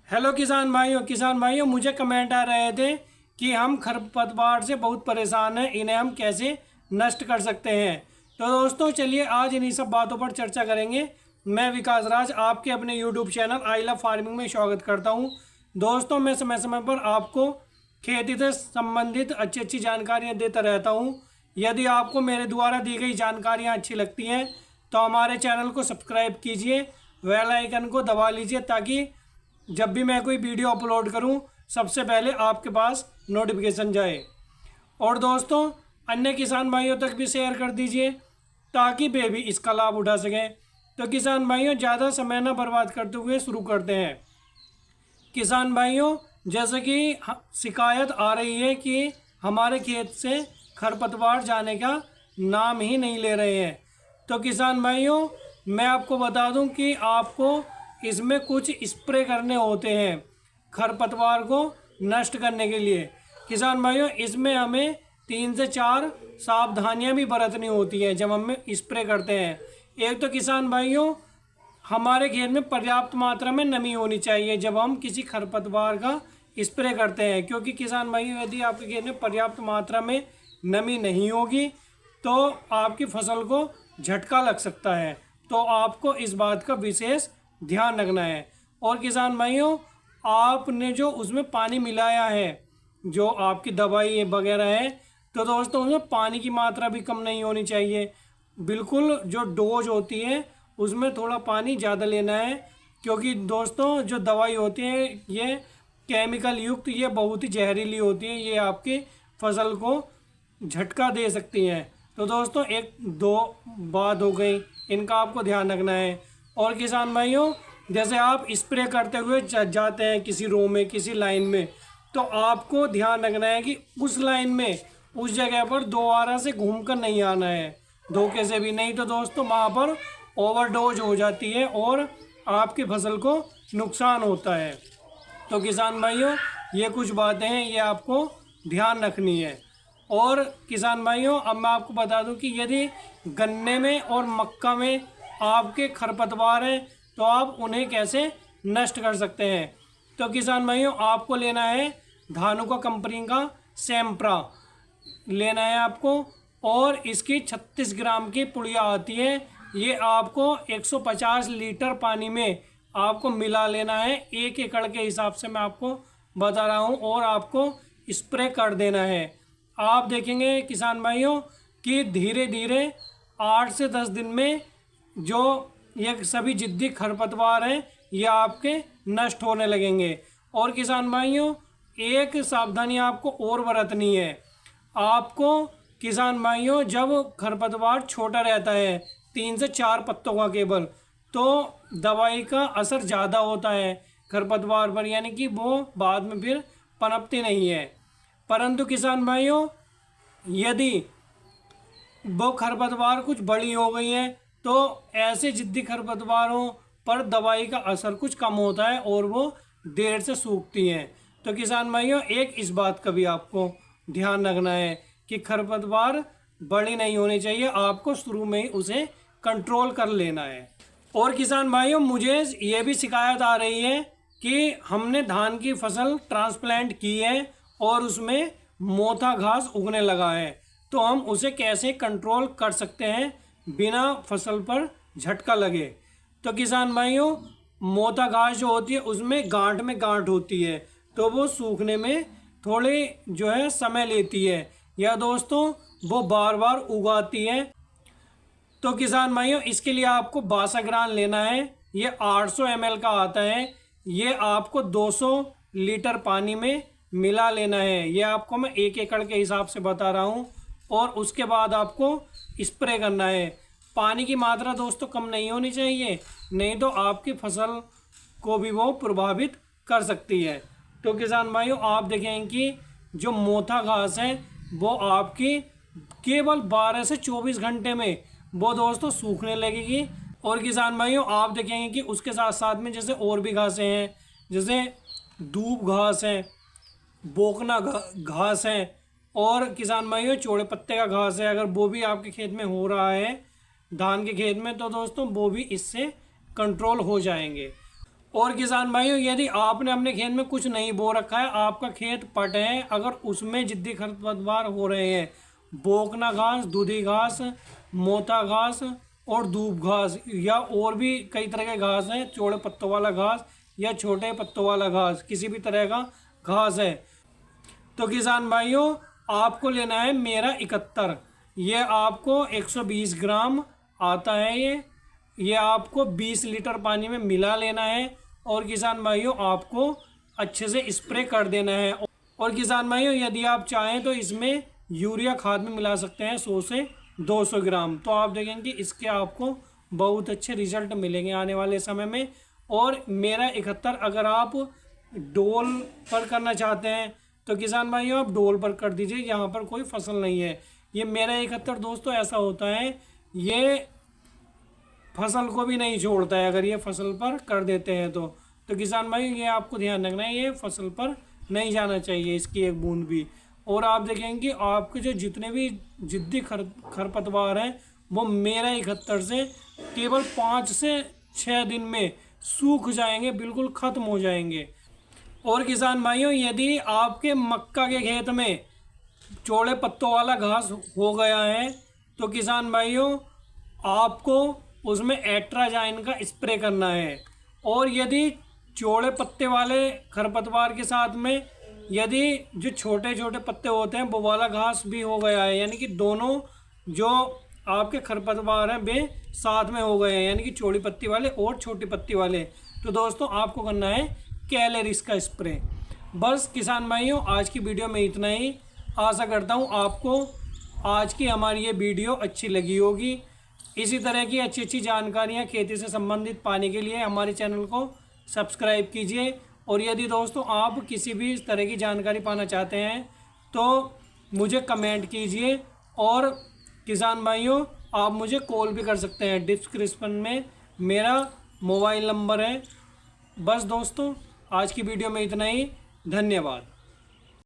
Hello किसान भाइयों मुझे कमेंट आ रहे थे कि हम खरपतवार से बहुत परेशान हैं, इन्हें हम कैसे नष्ट कर सकते हैं। तो दोस्तों चलिए आज इन्हीं सब बातों पर चर्चा करेंगे। मैं विकास राज आपके अपने YouTube channel I love farming में स्वागत करता हूं। दोस्तों मैं समय समय पर आपको खेती से संबंधित अच्छी अच्छी जानकारियां देता रहता हूं। यदि आपको मेरे द्वारा दी गई जानकारियाँ अच्छी लगती हैं तो हमारे चैनल को सब्सक्राइब कीजिए, बेल आइकन को दबा लीजिए ताकि जब भी मैं कोई वीडियो अपलोड करूं सबसे पहले आपके पास नोटिफिकेशन जाए। और दोस्तों अन्य किसान भाइयों तक भी शेयर कर दीजिए ताकि वे भी इसका लाभ उठा सकें। तो किसान भाइयों ज़्यादा समय न बर्बाद करते हुए शुरू करते हैं। किसान भाइयों जैसे कि शिकायत आ रही है कि हमारे खेत से खरपतवार जाने का नाम ही नहीं ले रहे हैं। तो किसान भाइयों मैं आपको बता दूं कि आपको इसमें कुछ स्प्रे करने होते हैं खरपतवार को नष्ट करने के लिए। किसान भाइयों इसमें हमें 3 से 4 सावधानियां भी बरतनी होती हैं जब हम स्प्रे करते हैं। एक तो किसान भाइयों हमारे खेत में पर्याप्त मात्रा में नमी होनी चाहिए जब हम किसी खरपतवार का स्प्रे करते हैं, क्योंकि किसान भाइयों यदि आपके खेत में पर्याप्त मात्रा में नमी नहीं होगी तो आपकी फसल को झटका लग सकता है। तो आपको इस बात का विशेष ध्यान रखना है। और किसान भाइयों आपने जो उसमें पानी मिलाया है, जो आपकी दवाई वगैरह है, तो दोस्तों उसमें पानी की मात्रा भी कम नहीं होनी चाहिए। बिल्कुल जो डोज होती है उसमें थोड़ा पानी ज़्यादा लेना है, क्योंकि दोस्तों जो दवाई होती है ये केमिकल युक्त, ये बहुत ही जहरीली होती है, ये आपकी फसल को झटका दे सकती हैं। तो दोस्तों एक दो बात हो गई, इनका आपको ध्यान रखना है। और किसान भाइयों जैसे आप स्प्रे करते हुए जाते हैं किसी रो में, किसी लाइन में, तो आपको ध्यान रखना है कि उस लाइन में उस जगह पर दोबारा से घूमकर नहीं आना है, धोखे से भी नहीं, तो दोस्तों वहाँ पर ओवरडोज हो जाती है और आपकी फसल को नुकसान होता है। तो किसान भाइयों ये कुछ बातें हैं, ये आपको ध्यान रखनी है। और किसान भाइयों अब मैं आपको बता दूं कि यदि गन्ने में और मक्का में आपके खरपतवार हैं तो आप उन्हें कैसे नष्ट कर सकते हैं। तो किसान भाइयों आपको लेना है धानुका कंपनी का सैम्प्रा लेना है आपको, और इसकी 36 ग्राम की पुड़िया आती है। ये आपको 150 लीटर पानी में आपको मिला लेना है, 1 एकड़ के हिसाब से मैं आपको बता रहा हूँ, और आपको स्प्रे कर देना है। आप देखेंगे किसान भाइयों कि धीरे धीरे 8 से 10 दिन में जो ये सभी जिद्दी खरपतवार हैं ये आपके नष्ट होने लगेंगे। और किसान भाइयों एक सावधानी आपको और बरतनी है। आपको किसान भाइयों जब खरपतवार छोटा रहता है 3 से 4 पत्तों का केवल, तो दवाई का असर ज़्यादा होता है खरपतवार पर, यानी कि वो बाद में फिर पनपती नहीं है। परंतु किसान भाइयों यदि वो खरपतवार कुछ बड़ी हो गई है तो ऐसे जिद्दी खरपतवारों पर दवाई का असर कुछ कम होता है और वो देर से सूखती हैं। तो किसान भाइयों एक इस बात का भी आपको ध्यान रखना है कि खरपतवार बड़ी नहीं होनी चाहिए, आपको शुरू में ही उसे कंट्रोल कर लेना है। और किसान भाइयों मुझे ये भी शिकायत आ रही है कि हमने धान की फसल ट्रांसप्लांट की है और उसमें मोथा घास उगने लगा है, तो हम उसे कैसे कंट्रोल कर सकते हैं बिना फसल पर झटका लगे। तो किसान भाइयों मोथा घास जो होती है उसमें गांठ में गांठ होती है, तो वो सूखने में थोड़ी जो है समय लेती है, या दोस्तों वो बार बार उगाती है। तो किसान भाइयों इसके लिए आपको बासाग्रान लेना है, ये 800 ml का आता है, ये आपको 200 लीटर पानी में मिला लेना है। ये आपको मैं 1 एकड़ के हिसाब से बता रहा हूँ। और उसके बाद आपको स्प्रे करना है। पानी की मात्रा दोस्तों कम नहीं होनी चाहिए, नहीं तो आपकी फसल को भी वो प्रभावित कर सकती है। तो किसान भाइयों आप देखें कि जो मोथा घास है वो आपकी केवल 12 से 24 घंटे में वो दोस्तों सूखने लगेगी। और किसान भाइयों आप देखेंगे कि उसके साथ साथ में जैसे और भी घासें हैं, जैसे दूब घास है, बोकना घास है, और किसान भाइयों चौड़े पत्ते का घास है, अगर वो भी आपके खेत में हो रहा है धान के खेत में तो दोस्तों वो भी इससे कंट्रोल हो जाएंगे। और किसान भाइयों, यदि आपने अपने खेत में कुछ नहीं बो रखा है, आपका खेत पट है, अगर उसमें जिद्दी खरपतवार हो रहे हैं, बोकना घास, दूधी घास, मोटा घास और दूब घास, या और भी कई तरह के घास हैं, चौड़े पत्तों वाला घास या छोटे पत्तों वाला घास, किसी भी तरह का घास है, तो किसान भाइयों आपको लेना है मेरा 71। ये आपको 120 ग्राम आता है। ये आपको 20 लीटर पानी में मिला लेना है और किसान भाइयों आपको अच्छे से स्प्रे कर देना है। और किसान भाइयों, यदि आप चाहें तो इसमें यूरिया खाद में मिला सकते हैं 100 से 200 ग्राम। तो आप देखेंगे इसके आपको बहुत अच्छे रिजल्ट मिलेंगे आने वाले समय में। और मेरा 71 अगर आप डोल पर करना चाहते हैं तो किसान भाइयों आप डोल पर कर दीजिए, यहाँ पर कोई फसल नहीं है। ये मेरा 71 दोस्तों ऐसा होता है, ये फसल को भी नहीं छोड़ता है अगर ये फसल पर कर देते हैं तो किसान भाई ये आपको ध्यान रखना है, ये फसल पर नहीं जाना चाहिए इसकी एक बूंद भी। और आप देखेंगे आपके जो जितने भी जिद्दी खरपतवार हैं वो मेरा 71 से केवल 5 से 6 दिन में सूख जाएंगे, बिल्कुल ख़त्म हो जाएंगे। और किसान भाइयों, यदि आपके मक्का के खेत में चौड़े पत्तों वाला घास हो गया है तो किसान भाइयों आपको उसमें एट्राजाइन का स्प्रे करना है। और यदि चौड़े पत्ते वाले खरपतवार के साथ में यदि जो छोटे छोटे पत्ते होते हैं वो वाला घास भी हो गया है, यानी कि दोनों जो आपके खरपतवार हैं वे साथ में हो गए हैं, यानी कि चौड़ी पत्ती वाले और छोटी पत्ती वाले, तो दोस्तों आपको करना है कैलेरिस का स्प्रे। बस किसान भाइयों आज की वीडियो में इतना ही। आशा करता हूँ आपको आज की हमारी ये वीडियो अच्छी लगी होगी। इसी तरह की अच्छी अच्छी जानकारियाँ खेती से संबंधित पाने के लिए हमारे चैनल को सब्सक्राइब कीजिए। और यदि दोस्तों आप किसी भी इस तरह की जानकारी पाना चाहते हैं तो मुझे कमेंट कीजिए। और किसान भाइयों आप मुझे कॉल भी कर सकते हैं, डिस्क्रिप्शन में मेरा मोबाइल नंबर है। बस दोस्तों आज की वीडियो में इतना ही। धन्यवाद।